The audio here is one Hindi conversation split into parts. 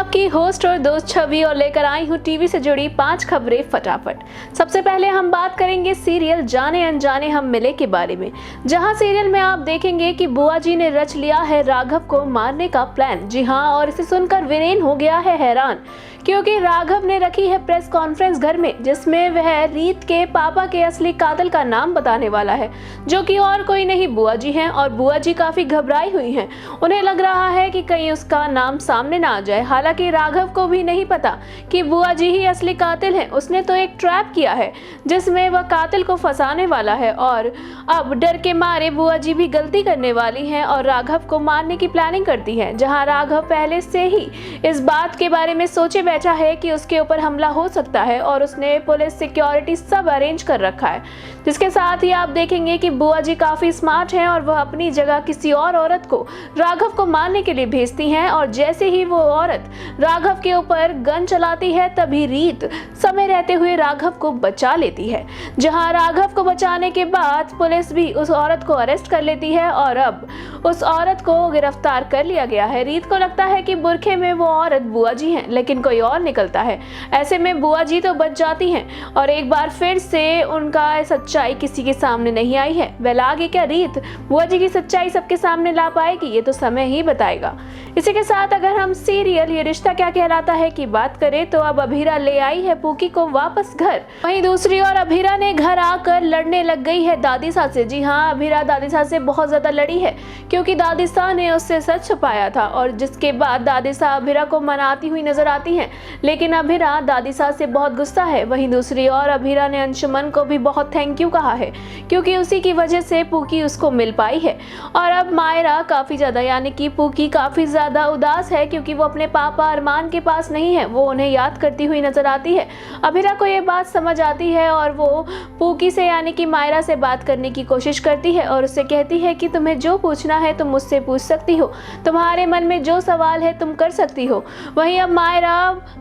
आपकी होस्ट और दोस्त छवि और लेकर आई हूँ टीवी से जुड़ी 5 खबरें फटाफट। सबसे पहले हम बात करेंगे सीरियल जाने अनजाने हम मिले के बारे में, जहां सीरियल में आप देखेंगे कि बुआ जी ने रच लिया है राघव को मारने का प्लान। जी हां, और इसे सुनकर वीरेन हो गया है हैरान, क्योंकि राघव ने रखी है प्रेस कॉन्फ्रेंस घर में, जिसमें वह रीत के पापा के असली कातिल का नाम बताने वाला है, जो कि और कोई नहीं बुआ जी हैं। और बुआ जी काफी घबराई हुई हैं। उन्हें लग रहा है कि कहीं उसका नाम सामने ना आ जाए। हालांकि राघव को भी नहीं पता कि बुआ जी ही असली कातिल हैं। उसने तो एक ट्रैप किया है जिसमें वह कातिल को फंसाने वाला है, और अब डर के मारे बुआ जी भी गलती करने वाली हैं और राघव को मारने की प्लानिंग करती है। जहां राघव पहले से ही इस बात के बारे में सोचे बैठा है कि उसके ऊपर हमला हो सकता है, और उसने पुलिस, सिक्योरिटी सब अरेंज कर रखा है। जिसके साथ ही आप देखेंगे कि बुआ जी काफी स्मार्ट हैं और वह अपनी जगह किसी और औरत को राघव को मारने के लिए भेजती हैं। और जैसे ही वो औरत राघव के ऊपर गन चलाती है, तभी रीत समय रहते हुए राघव को बचा लेती है। जहां राघव को बचाने के बाद पुलिस भी उस औरत को अरेस्ट कर लेती है और अब उस औरत को गिरफ्तार कर लिया गया है। रीत को लगता है कि बुरखे में वो औरत बुआ जी हैं, लेकिन कोई और निकलता है। ऐसे में बुआ जी तो बच जाती हैं और एक बार फिर से उनका सच्चाई किसी के सामने नहीं आई है। वह आगे क्या रीत बुआ जी की सच्चाई सबके सामने ला पाएगी, ये तो समय ही बताएगा। इसी के साथ अगर हम सीरियल ये रिश्ता क्या कहलाता है की बात करें, तो अब अभीरा ले आई है पूकी को वापस घर। वहीं दूसरी ओर अभीरा ने घर आकर लड़ने लग गई है दादी साहब से। जी हाँ, अभीरा दादी साहब से बहुत ज्यादा लड़ी है, क्योंकि दादी साहब ने उससे सच छुपाया था, और जिसके बाद दादी साहब अभीरा को मनाती हुई नजर आती हैं। लेकिन अभीरा दादी साहब से बहुत गुस्सा है। वहीं दूसरी ओर अभीरा ने अंशुमन को भी बहुत थैंक यू कहा है, क्योंकि उसी की वजह से पूकी उसको मिल पाई है। और अब मायरा काफी ज्यादा, यानी कि पूकी काफी ज्यादा उदास है, क्योंकि वो अपने पापा अरमान के पास नहीं है। वो उन्हें याद करती हुई नजर आती है। अभीरा को ये बात समझ आती है और वो पूकी से, यानी कि मायरा से बात करने की कोशिश करती है और उससे कहती है कि तुम्हें जो पूछना है तुम मुझसे पूछ सकती हो, तुम्हारे मन में जो सवाल है तुम कर सकती हो। वहीं अब मायरा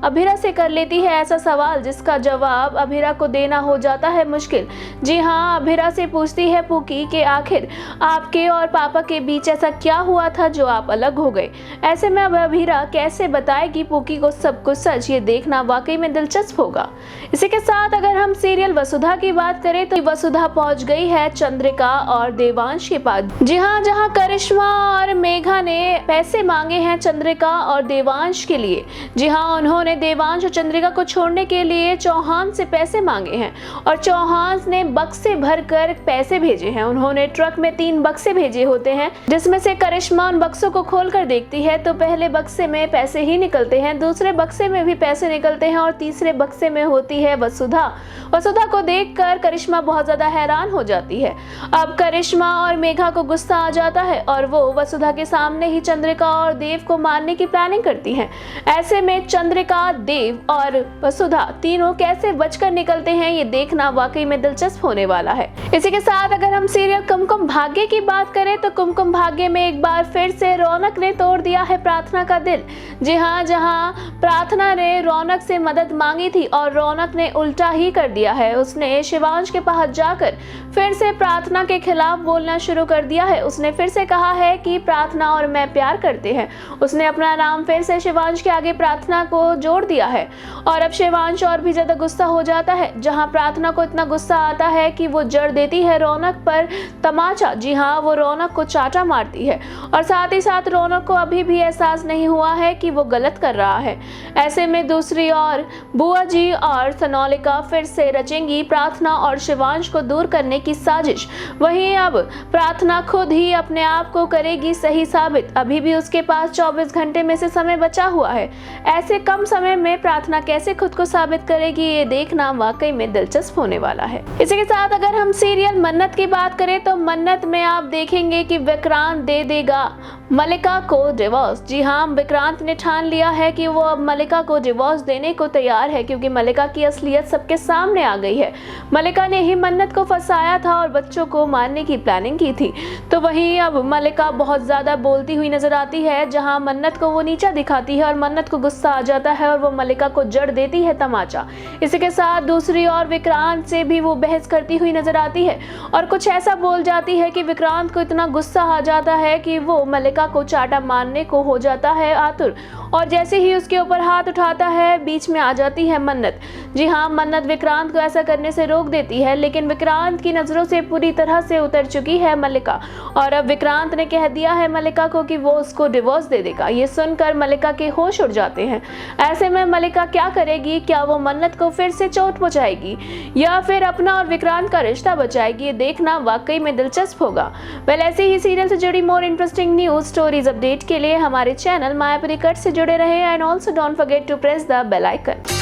अभीरा से कर लेती है ऐसा सवाल जिसका जवाब अभीरा को देना हो जाता है मुश्किल। जी हाँ, अभीरा से पूछती है पूकी कि आखिर आपके और पापा के बीच ऐसा क्या हुआ था जो आप अलग हो गए। ऐसे में अब अभीरा कैसे बताएगी पूकी को सब कुछ सच, ये देखना वाकई में दिलचस्प होगा। इसी के साथ अगर हम सीरियल वसुधा की बात करें, तो वसुधा पहुंच गई है चंद्रिका और देवांश के पास। जी हाँ, जहां करिश्मा और मेघा ने पैसे मांगे हैं चंद्रिका और देवांश के लिए। जी हाँ, उन्होंने देवांश और चंद्रिका को छोड़ने के लिए चौहान से पैसे मांगे हैं, और चौहान ने बक्से भरकर पैसे भेजे हैं। उन्होंने ट्रक में 3 बक्से भेजे होते हैं, जिसमें से करिश्मा उन बक्सों को खोलकर देखती है तो पहले बक्से में पैसे ही निकलते हैं, दूसरे बक्से में भी पैसे निकलते हैं, और तीसरे बक्से में होती है वसुधा। वसुधा को देखकर करिश्मा बहुत ज्यादा हैरान हो जाती है। अब करिश्मा और मेघा को गुस्सा आ जाता है और वो वसुधा के सामने ही चंद्रिका और देव को मारने की प्लानिंग करती हैं। ऐसे में चंद्रिका, देव और वसुधा तीनों कैसे बचकर निकलते हैं, ये देखना वाकई में दिलचस्प होने वाला है। इसी के साथ अगर हम सीरियल कुमकुम भाग्य की बात करें, तो कुमकुम भाग्य में एक बार फिर से रौनक ने तोड़ दिया है प्रार्थना का दिल। जी हाँ, जहाँ प्रार्थना ने रौनक से मदद मांगी थी और रौनक ने उल्टा ही कर दिया है। उसने शिवांश के पास जाकर फिर से प्रार्थना के खिलाफ बोलना शुरू कर दिया है। उसने फिर से कहा है कि प्रार्थना और मैं प्यार करते हैं। उसने अपना नाम फिर से शिवांश के आगे प्रार्थना को जोड़ दिया है, और अब शिवांश और भी ज्यादा गुस्सा हो जाता है। जहां प्रार्थना को इतना गुस्सा आता है कि वो जड़ देती है रौनक पर तमाचा। जी हाँ, वो रौनक को चाटा मारती है, और साथ ही साथ रौनक को अभी भी एहसास नहीं हुआ है कि वो गलत कर रहा है। ऐसे में दूसरी ओर बुआ जी और सनोलिका फिर से रचेंगी प्रार्थना और शिवांश को दूर करने की साजिश। वहीं अब प्रार्थना खुद ही अपने आप को करेगी सही साबित। अभी भी उसके पास 24 घंटे में से समय बचा हुआ है। ऐसे कम समय में प्रार्थना कैसे खुद को साबित करेगी, ये देखना वाकई में दिलचस्प होने वाला है। इसी के साथ अगर हम सीरियल मन्नत की बात करें, तो मन्नत में आप देखेंगे कि विक्रांत दे देगा मल्लिका को डिवोर्स। जी हाँ, विक्रांत ने ठान लिया है कि वो अब मल्लिका को डिवोर्स देने को तैयार है, क्योंकि मल्लिका की असलियत सबके सामने आ गई है। मल्लिका ने ही मन्नत को फंसाया था और बच्चों को मारने की प्लानिंग की थी। तो वहीं अब मल्लिका बहुत ज्यादा बोलती हुई नजर आती है, जहां मन्नत को वो नीचा दिखाती है और मन्नत को गुस्सा आ जाता जाता है और वो मल्लिका को जड़ देती है तमाचा। इसी के साथ दूसरी ओर विक्रांत से भी वो बहस करती हुई नजर आती है और कुछ ऐसा बोल जाती है कि विक्रांत को इतना गुस्सा आ जाता है कि वो मल्लिका को चाटा मारने को हो जाता है आतुर। और जैसे ही उसके ऊपर हाथ उठाता है बीच में आ जाती है मन्नत। जी हाँ, मन्नत विक्रांत को ऐसा करने से रोक देती है, लेकिन विक्रांत की नजरों से पूरी तरह से उतर चुकी है मल्लिका और अब विक्रांत ने कह दिया है मल्लिका को कि वो उसको डिवोर्स दे देगा। ये सुनकर मल्लिका के होश उड़ जाते हैं। ऐसे में मल्लिका क्या करेगी? क्या वो मन्नत को फिर से चोट पहुंचाएगी या फिर अपना और विक्रांत का रिश्ता बचाएगी? ये देखना वाकई में दिलचस्प होगा। वेल, ऐसे ही सीरियल से जुड़ी more interesting news stories update के लिए हमारे चैनल मायापुरी कट से जुड़े रहे and also don't forget to press the bell icon.